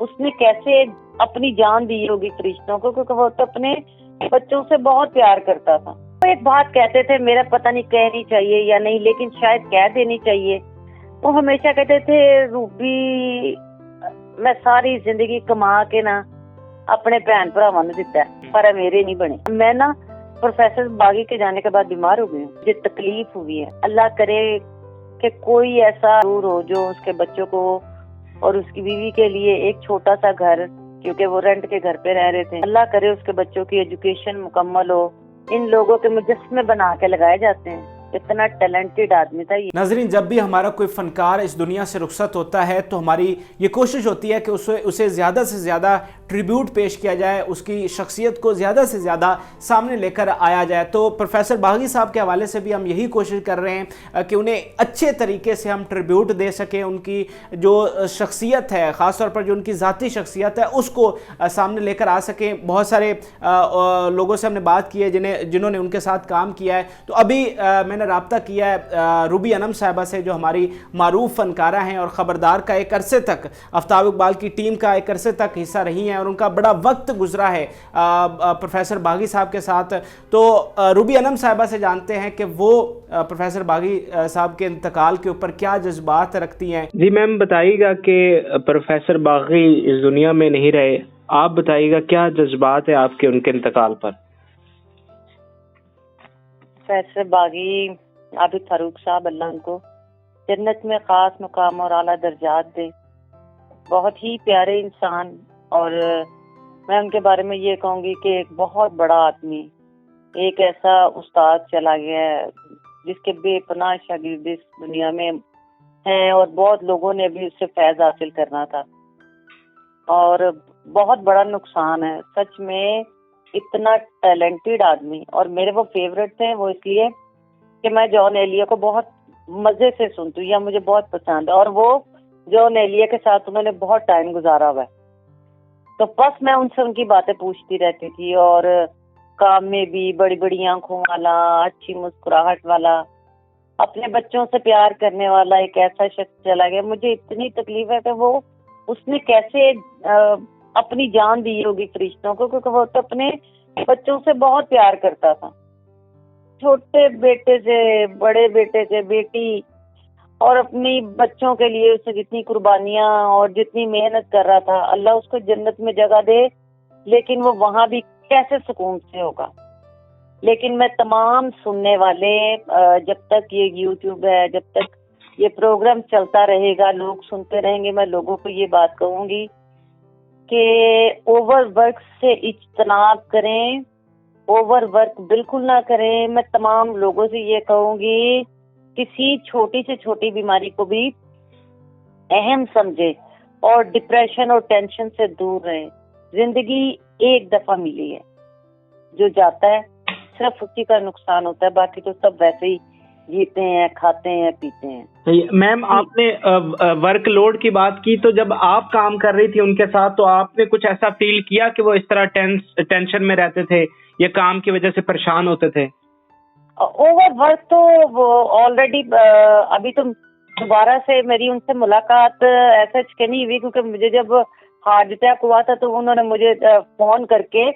اس نے کیسے اپنی جان دی ہوگی فرشتوں کو، کیونکہ وہ تو اپنے بچوں سے بہت پیار کرتا تھا. وہ ایک بات کہتے تھے، میرا پتہ نہیں کہنی چاہیے یا نہیں، لیکن شاید کہہ دینی چاہیے. وہ ہمیشہ کہتے تھے روبی میں ساری زندگی کما کے نا اپنے بہن بھراواں نوں دتا ہے پر میرے نہیں بنے. میں نا پروفیسر باغی کے جانے کے بعد بیمار ہو گئی ہوں. مجھے تکلیف ہوئی ہے. اللہ کرے کہ کوئی ایسا ضرور ہو جو اس کے بچوں کو اور اس کی بیوی کے لیے ایک چھوٹا سا گھر، کیونکہ وہ رینٹ کے گھر پہ رہ رہے تھے، اللہ کرے اس کے بچوں کی ایجوکیشن مکمل ہو. ان لوگوں کے مجسمے بنا کے لگائے جاتے ہیں. اتنا ٹیلنٹڈ آدمی تھا یہ. ناظرین، جب بھی ہمارا کوئی فنکار اس دنیا سے رخصت ہوتا ہے تو ہماری یہ کوشش ہوتی ہے کہ اسے زیادہ سے زیادہ ٹریبیوٹ پیش کیا جائے، اس کی شخصیت کو زیادہ سے زیادہ سامنے لے کر آیا جائے. تو پروفیسر باغی صاحب کے حوالے سے بھی ہم یہی کوشش کر رہے ہیں کہ انہیں اچھے طریقے سے ہم ٹریبیوٹ دے سکیں. ان کی جو شخصیت ہے، خاص طور پر جو ان کی ذاتی شخصیت ہے، اس کو سامنے لے کر آ سکیں. بہت سارے لوگوں سے ہم نے بات کی ہے جنہوں نے ان کے ساتھ کام کیا ہے. تو ابھی میں نے رابطہ کیا ہے روبی انم صاحبہ سے، جو ہماری معروف فنکارہ ہیں اور خبردار کا ایک عرصے تک، آفتاب اقبال کی ٹیم کا ایک عرصے تک حصہ رہی ہیں، اور ان کا بڑا وقت گزرا ہے پروفیسر باغی صاحب کے ساتھ. تو روبی انم صاحبہ سے جانتے ہیں کہ وہ پروفیسر باغی صاحب کے انتقال کے اوپر کیا جذبات رکھتی ہیں. جی میم، بتائیے گا کہ پروفیسر باغی اس دنیا میں نہیں رہے، آپ بتائیے گا کیا جذبات ہیں آپ کے ان کے انتقال پر؟ پروفیسر باغی عابد فاروق صاحب، اللہ ان کو جنت میں خاص مقام اور اعلیٰ درجات دے. بہت ہی پیارے انسان، اور میں ان کے بارے میں یہ کہوں گی کہ ایک بہت بڑا آدمی، ایک ایسا استاد چلا گیا ہے جس کے بے پناہ شاگرد اس دنیا میں ہیں، اور بہت لوگوں نے بھی اس سے فیض حاصل کرنا تھا. اور بہت بڑا نقصان ہے سچ میں. اتنا ٹیلنٹڈ آدمی، اور میرے وہ فیوریٹ تھے، وہ اس لیے کہ میں جان ایلیا کو بہت مزے سے سنتی ہوں، یا مجھے بہت پسند ہے، اور وہ جان ایلیا کے ساتھ انہوں نے بہت ٹائم گزارا ہوا ہے. تو بس میں ان سے ان کی باتیں پوچھتی رہتی تھی. اور کام میں بھی بڑی بڑی آنکھوں والا، اچھی مسکراہٹ والا، اپنے بچوں سے پیار کرنے والا ایک ایسا شخص چلا گیا. مجھے اتنی تکلیف ہے کہ وہ اس نے کیسے اپنی جان دی ہوگی فرشتوں کو، کیونکہ وہ تو اپنے بچوں سے بہت پیار کرتا تھا. چھوٹے بیٹے سے، بڑے بیٹے سے، بیٹی، اور اپنی بچوں کے لیے اس نے جتنی قربانیاں اور جتنی محنت کر رہا تھا، اللہ اس کو جنت میں جگہ دے. لیکن وہ وہاں بھی کیسے سکون سے ہوگا. لیکن میں تمام سننے والے، جب تک یہ یوٹیوب ہے، جب تک یہ پروگرام چلتا رہے گا، لوگ سنتے رہیں گے، میں لوگوں کو یہ بات کہوں گی کہ اوور ورک سے اجتناب کریں. اوور ورک بالکل نہ کریں. میں تمام لوگوں سے یہ کہوں گی کسی چھوٹی سے چھوٹی بیماری کو بھی اہم سمجھے اور ڈپریشن اور ٹینشن سے دور رہیں. زندگی ایک دفعہ ملی ہے، جو جاتا ہے صرف اسی کا نقصان ہوتا ہے، باقی تو سب ویسے ہی جیتے ہیں، کھاتے ہیں، پیتے ہیں. میم، آپ نے ورک لوڈ کی بات کی، تو جب آپ کام کر رہی تھی ان کے ساتھ تو آپ نے کچھ ایسا فیل کیا کہ وہ اس طرح ٹینشن میں رہتے تھے یا کام کی وجہ سے پریشان ہوتے تھے؟ اوور ورک تو وہ آلریڈی، ابھی تو دوبارہ سے میری ان سے ملاقات ایسا نہیں ہوئی، کیونکہ مجھے جب ہارٹ اٹیک ہوا تھا تو انہوں نے مجھے فون کر کے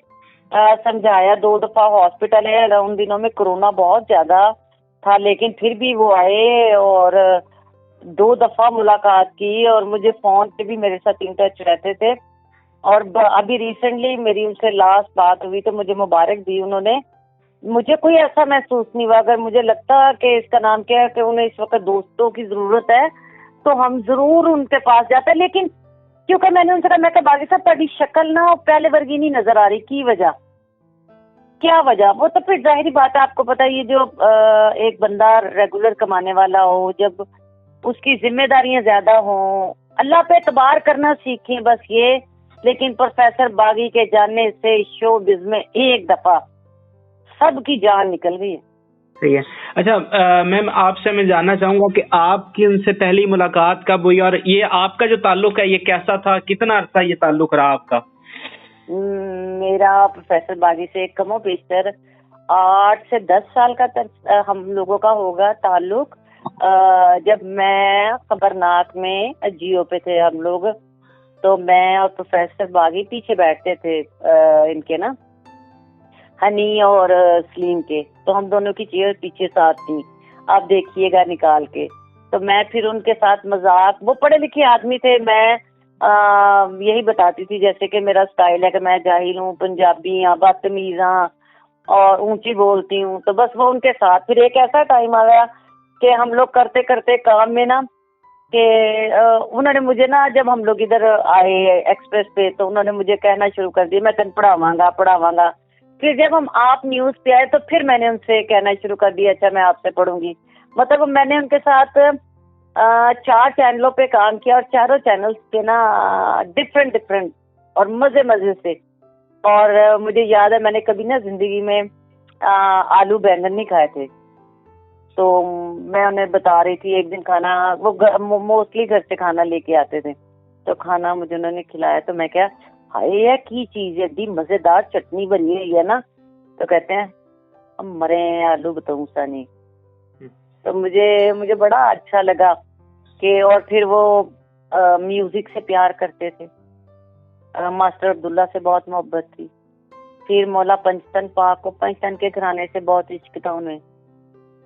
سمجھایا. 2 دفعہ ہاسپٹل ہے، ان دنوں میں کرونا بہت زیادہ تھا، لیکن پھر بھی وہ آئے اور 2 دفعہ ملاقات کی، اور مجھے فون پہ بھی میرے ساتھ ان ٹچ رہتے تھے. اور ابھی ریسنٹلی میری ان سے لاسٹ بات ہوئی تو مجھے مبارک دی انہوں نے. مجھے کوئی ایسا محسوس نہیں ہوا. اگر مجھے لگتا کہ اس کا نام کیا ہے کہ انہیں اس وقت دوستوں کی ضرورت ہے تو ہم ضرور ان کے پاس جاتے ہیں. لیکن کیونکہ میں نے ان سے کہا، میں کہ باغی صاحب تاری شکل نہ پہلے ورگی نہیں نظر آ رہی، کی وجہ کیا وجہ؟ وہ تو پھر ظاہری بات ہے، آپ کو پتہ یہ جو ایک بندہ ریگولر کمانے والا ہو، جب اس کی ذمہ داریاں زیادہ ہوں، اللہ پہ اعتبار کرنا سیکھیں بس یہ. لیکن پروفیسر باغی کے جانے سے شو بز میں ایک دفعہ سب کی جان نکل گئی ہے. صحیح ہے. اچھا میم، آپ سے میں جاننا چاہوں گا کہ آپ کی ان سے پہلی ملاقات کب ہوئی، اور یہ آپ کا جو تعلق ہے یہ کیسا تھا، کتنا عرصہ یہ تعلق رہا آپ کا؟ میرا پروفیسر باغی سے کم و بیشتر 8 سے 10 سال کا ہم لوگوں کا ہوگا تعلق. جب میں خبرناک میں جیو پہ تھے ہم لوگ، تو میں اور پروفیسر باغی پیچھے بیٹھتے تھے ان کے نا ہنی اور سلیم کے, تو ہم دونوں کی چیئر پیچھے ساتھ تھی, آپ دیکھیے گا نکال کے. تو میں پھر ان کے ساتھ مذاق, وہ پڑھے لکھے آدمی تھے, میں یہی بتاتی تھی جیسے کہ میرا سٹائل ہے کہ میں جاہل ہوں, پنجابی ہاں, بدتمیز ہاں اور اونچی بولتی ہوں. تو بس وہ ان کے ساتھ. پھر ایک ایسا ٹائم آیا کہ ہم لوگ کرتے کرتے کام میں نا کہ انہوں نے مجھے نا, جب ہم لوگ ادھر آئے ایکسپریس پہ, تو انہوں نے مجھے کہنا شروع کر دیا میں تن پڑھاواں گا. پھر جب ہم آپ نیوز پہ آئے تو پھر میں نے ان سے کہنا شروع کر دیا اچھا میں آپ سے پڑھوں گی. مطلب میں نے ان کے ساتھ 4 چینلوں پہ کام کیا, اور چاروں چینلز کے نا ڈفرینٹ اور مزے سے. اور مجھے یاد ہے میں نے کبھی نا زندگی میں آلو بینگن نہیں کھائے تھے. تو میں انہیں بتا رہی تھی, ایک دن کھانا وہ موسٹلی گھر سے کھانا لے کے آتے تھے, تو کھانا مجھے انہوں نے کھلایا. تو میں کیا ہائے کی چیز ہے, اتنی مزیدار چٹنی بنی ہوئی ہے نا. تو کہتے ہیں ہم مرے آلو بتاؤں سا نہیں. تو مجھے بڑا اچھا لگا کہ, اور پھر وہ میوزک سے پیار کرتے تھے, ماسٹر عبداللہ سے بہت محبت تھی. پھر مولا پنجتن پاک کو, پنجتن کے گھرانے سے بہت عشق تھا انہیں.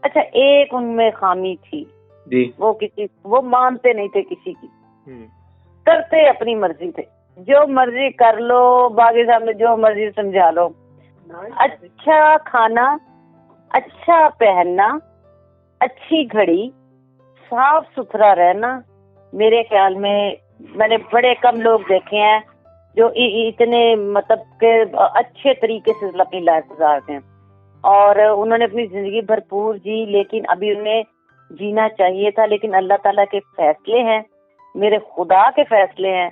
اچھا ایک ان میں خامی تھی جی, وہ مانتے نہیں تھے کسی کی, کرتے اپنی مرضی تھے, جو مرضی کر لو, باغی صاحب نے جو مرضی سمجھا لو. اچھا کھانا, اچھا پہننا, اچھی گھڑی, صاف ستھرا رہنا. میرے خیال میں نے بڑے کم لوگ دیکھے ہیں جو اتنے مطلب کہ اچھے طریقے سے اپنی لائف گزارتے ہیں. اور انہوں نے اپنی زندگی بھرپور جی, لیکن ابھی انہیں جینا چاہیے تھا. لیکن اللہ تعالیٰ کے فیصلے ہیں, میرے خدا کے فیصلے ہیں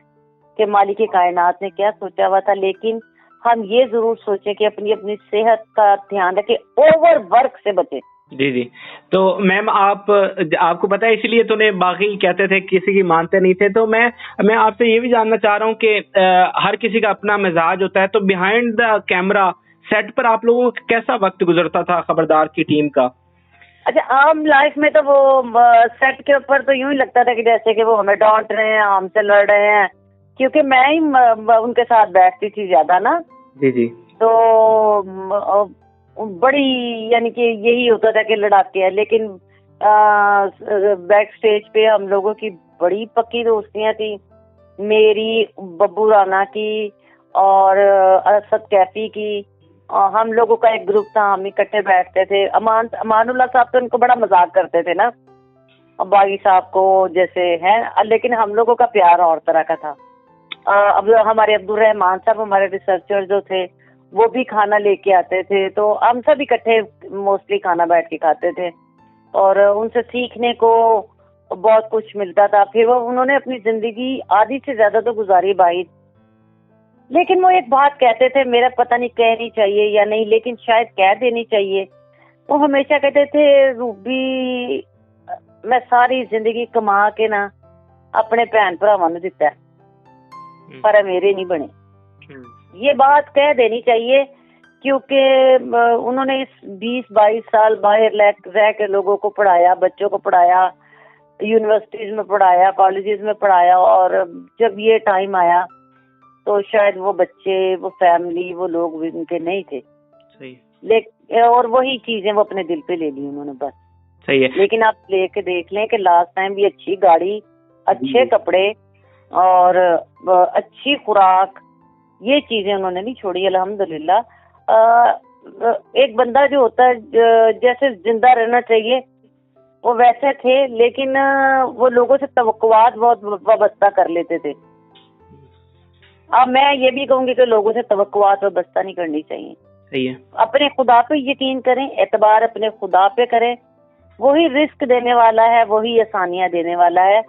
کہ مالک کائنات نے کیا سوچا ہوا تھا. لیکن ہم یہ ضرور سوچیں کہ اپنی صحت کا دھیان رکھیں, اوور ورک سے بچیں. جی. تو میم آپ کو پتا ہے, اسی لیے تو باغی کہتے تھے کسی کی مانتے نہیں تھے. تو میں آپ سے یہ بھی جاننا چاہ رہا ہوں کہ ہر کسی کا اپنا مزاج ہوتا ہے, تو بیہائنڈ دا کیمرہ سیٹ پر آپ لوگوں کا کیسا وقت گزرتا تھا خبردار کی ٹیم کا؟ اچھا عام لائف میں تو وہ سیٹ کے اوپر تو یوں ہی لگتا تھا کہ جیسے کہ وہ ہمیں ڈانٹ رہے ہیں, ہم سے لڑ رہے ہیں, کیونکہ میں ہی ان کے ساتھ بیٹھتی تھی زیادہ نا. جی. تو بڑی یعنی کہ یہی ہوتا تھا کہ لڑاتے ہیں. لیکن بیک سٹیج پہ ہم لوگوں کی بڑی پکی دوستیاں تھیں, میری, ببو رانا کی اور اسد کیفی کی. ہم لوگوں کا ایک گروپ تھا, ہم اکٹھے بیٹھتے تھے. امان اللہ صاحب تو ان کو بڑا مذاق کرتے تھے نا, باغی صاحب کو جیسے ہیں, لیکن ہم لوگوں کا پیار اور طرح کا تھا. اب ہمارے عبدالرحمان صاحب ہمارے ریسرچر جو تھے وہ بھی کھانا لے کے آتے تھے, تو ہم سب اکٹھے موسٹلی کھانا بیٹھ کے کھاتے تھے, اور ان سے سیکھنے کو بہت کچھ ملتا تھا. پھر وہ انہوں نے اپنی زندگی آدھی سے زیادہ تو گزاری باہر, لیکن وہ ایک بات کہتے تھے, میرا پتہ نہیں کہنی چاہیے یا نہیں, لیکن شاید کہہ دینی چاہیے. وہ ہمیشہ کہتے تھے روبی میں ساری زندگی کما کے نا اپنے بہن بھراواں نوں دتا ہے, پر میرے نہیں بنے. یہ بات کہہ دینی چاہیے, کیونکہ انہوں نے اس 20-22 سال باہر رہ کے لوگوں کو پڑھایا, بچوں کو پڑھایا, یونیورسٹیز میں پڑھایا, کالجز میں پڑھایا, اور جب یہ ٹائم آیا تو شاید وہ بچے, وہ فیملی, وہ لوگ ان کے نہیں تھے. اور وہی چیزیں وہ اپنے دل پہ لے لی انہوں نے بس. صحیح ہے. لیکن آپ لے کے دیکھ لیں کہ لاسٹ ٹائم بھی اچھی گاڑی, اچھے کپڑے اور اچھی خوراک, یہ چیزیں انہوں نے نہیں چھوڑی الحمدللہ. ایک بندہ جو ہوتا ہے جیسے زندہ رہنا چاہیے وہ ویسے تھے, لیکن وہ لوگوں سے توقعات بہت وابستہ کر لیتے تھے. اب میں یہ بھی کہوں گی کہ لوگوں سے توقعات وابستہ نہیں کرنی چاہیے. صحیح ہے. اپنے خدا پہ یقین کریں, اعتبار اپنے خدا پہ کریں, وہی رزق دینے والا ہے, وہی آسانیاں دینے والا ہے.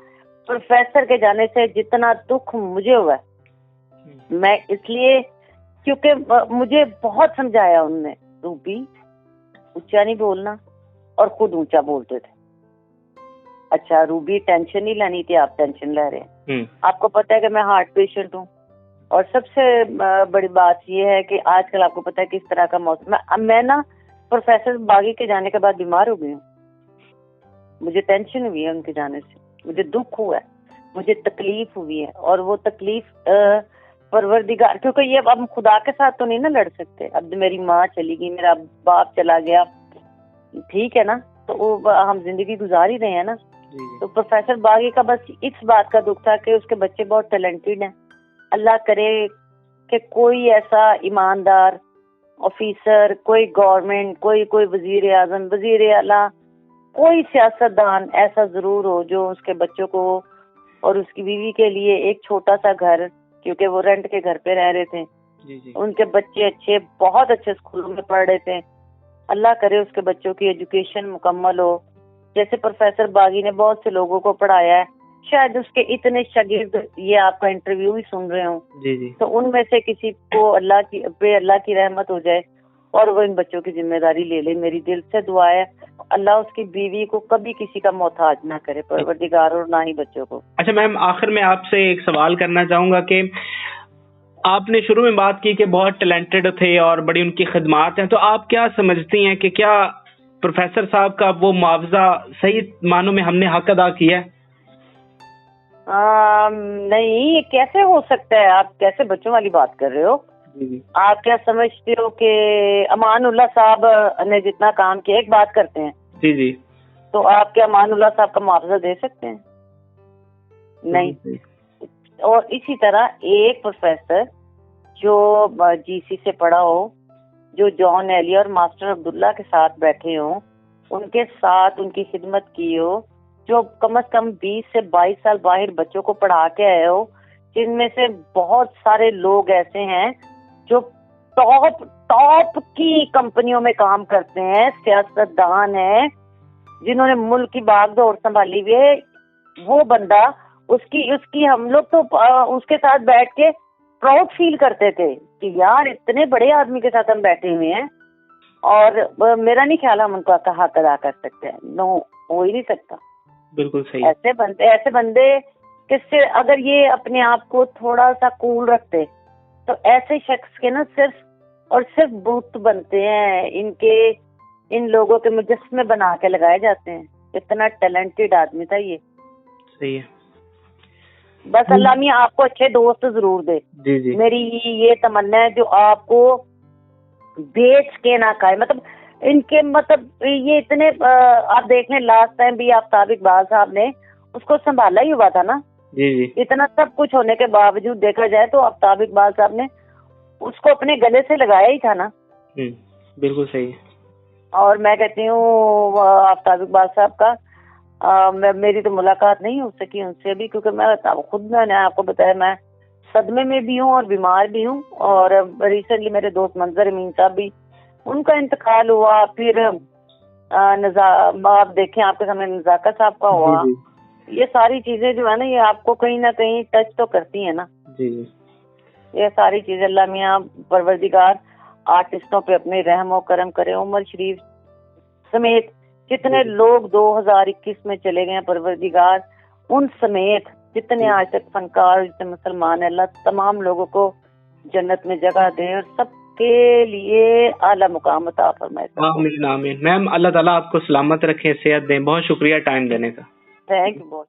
پروفیسر کے جانے سے جتنا دکھ مجھے ہوا ہے, میں اس لیے کیونکہ مجھے بہت سمجھایا انہوں نے, روبی اونچا نہیں بولنا, اور خود اونچا بولتے تھے. اچھا روبی ٹینشن نہیں لینی تھی, آپ ٹینشن لے رہے ہیں. آپ کو پتا ہے کہ میں ہارٹ پیشنٹ ہوں, اور سب سے بڑی بات یہ ہے کہ آج کل آپ کو پتا ہے کس طرح کا موسم ہے. میں نا پروفیسر باغی کے جانے کے بعد بیمار ہو گئی ہوں, مجھے ٹینشن ہوئی ہے ان کے جانے سے, مجھے دکھ ہوا ہے. مجھے تکلیف ہوئی ہے، اور وہ تکلیف پروردگار، کیونکہ یہ اب خدا کے ساتھ تو نہیں نا لڑ سکتے. اب میری ماں چلی گئی، میرا باپ چلا گیا، ٹھیک ہے نا، تو وہ ہم زندگی گزار ہی رہے ہیں نا. تو پروفیسر باغی کا بس اس بات کا دکھ تھا کہ اس کے بچے بہت ٹیلنٹڈ ہیں. اللہ کرے کہ کوئی ایسا ایماندار آفیسر، کوئی گورنمنٹ، کوئی وزیر اعظم، وزیر اعلیٰ، کوئی سیاستدان ایسا ضرور ہو جو اس کے بچوں کو اور اس کی بیوی کے لیے ایک چھوٹا سا گھر، کیونکہ وہ رینٹ کے گھر پہ رہ رہے تھے، ان کے بچے اچھے، بہت اچھے اسکولوں میں پڑھ رہے تھے. اللہ کرے اس کے بچوں کی ایجوکیشن مکمل ہو. جیسے پروفیسر باغی نے بہت سے لوگوں کو پڑھایا ہے، شاید اس کے اتنے شاگرد یہ آپ کا انٹرویو ہی سن رہے ہوں، تو ان میں سے کسی کو اللہ کی رحمت ہو جائے اور وہ ان بچوں کی ذمہ داری لے لے. میری دل سے دعا ہے اللہ اس کی بیوی کو کبھی کسی کا محتاج نہ کرے پروردگار، اور نہ ہی بچوں کو. اچھا میم، آخر میں آپ سے ایک سوال کرنا چاہوں گا کہ آپ نے شروع میں بات کی کہ بہت ٹیلنٹڈ تھے اور بڑی ان کی خدمات ہیں، تو آپ کیا سمجھتی ہیں کہ کیا پروفیسر صاحب کا وہ معاوضہ صحیح معنوں میں ہم نے حق ادا کیا ہے؟ نہیں، یہ کیسے ہو سکتا ہے؟ آپ کیسے بچوں والی بات کر رہے ہو؟ آپ کیا سمجھتے ہو کہ امان اللہ صاحب نے جتنا کام کیا، ایک بات کرتے ہیں جی تو آپ کیا امان اللہ صاحب کا معاوضہ دے سکتے ہیں؟ نہیں. اور اسی طرح ایک پروفیسر جو جی سی سے پڑھا ہو، جو جان ایلی اور ماسٹر عبداللہ کے ساتھ بیٹھے ہوں، ان کے ساتھ ان کی خدمت کی ہو، جو کم از کم 20 سے 22 سال باہر بچوں کو پڑھا کے آئے ہو، جن میں سے بہت سارے لوگ ایسے ہیں جو ٹاپ کی کمپنیوں میں کام کرتے ہیں، سیاستدان ہیں، جنہوں نے ملک کی باغ دوڑ سنبھالی ہوئی ہے. وہ بندہ اس کی ہم لوگ تو اس کے ساتھ بیٹھ کے پراؤڈ فیل کرتے تھے کہ یار اتنے بڑے آدمی کے ساتھ ہم بیٹھے ہوئے ہیں، اور میرا نہیں خیال ہم ان کا حق ادا کر سکتے ہیں. نو، ہو ہی نہیں سکتا. بالکل صحیح. ایسے بندے کس سے اگر یہ اپنے آپ کو تھوڑا سا کول رکھتے تو ایسے شخص کے نا صرف بت بنتے ہیں، ان لوگوں کے مجسمے بنا کے لگائے جاتے ہیں. اتنا ٹیلنٹڈ آدمی تھا یہ. صحیح ہے. بس اللہ میاں آپ کو اچھے دوست ضرور دے. جی. میری یہ تمنا ہے جو آپ کو بیچ کے نہ کھائے. مطلب ان کے یہ اتنے آپ دیکھ لیں، لاسٹ ٹائم بھی آفتاب اقبال صاحب نے اس کو سنبھالا ہی ہوا تھا نا. جی. اتنا سب کچھ ہونے کے باوجود دیکھا جائے تو آفتاب اقبال صاحب نے اس کو اپنے گلے سے لگایا ہی تھا نا. بالکل صحیح. اور میں کہتی ہوں آفتاب اقبال صاحب کا میری تو ملاقات نہیں ہو سکی ان سے بھی، کیونکہ میں نے آپ کو بتایا میں صدمے میں بھی ہوں اور بیمار بھی ہوں. اور ریسنٹلی میرے دوست منظر امین صاحب بھی، ان کا انتقال ہوا. پھر آپ دیکھیں آپ کے سامنے نزاکت صاحب کا ہوا. یہ ساری چیزیں جو ہے نا، یہ آپ کو کہیں نہ کہیں ٹچ تو کرتی ہیں نا. یہ ساری چیزیں اللہ میاں پروردگار آرٹسٹوں پہ اپنے رحم و کرم کرے. عمر شریف سمیت جتنے لوگ 2021 میں چلے گئے ہیں پروردگار، ان سمیت جتنے آج تک فنکار، جتنے مسلمان ہیں، اللہ تمام لوگوں کو جنت میں جگہ دے اور سب کے لیے اعلیٰ مقام عطا فرمائے. آمین آمین. میم اللہ تعالیٰ آپ کو سلامت رکھے، صحت دیں. بہت شکریہ ٹائم دینے کا. Thank you.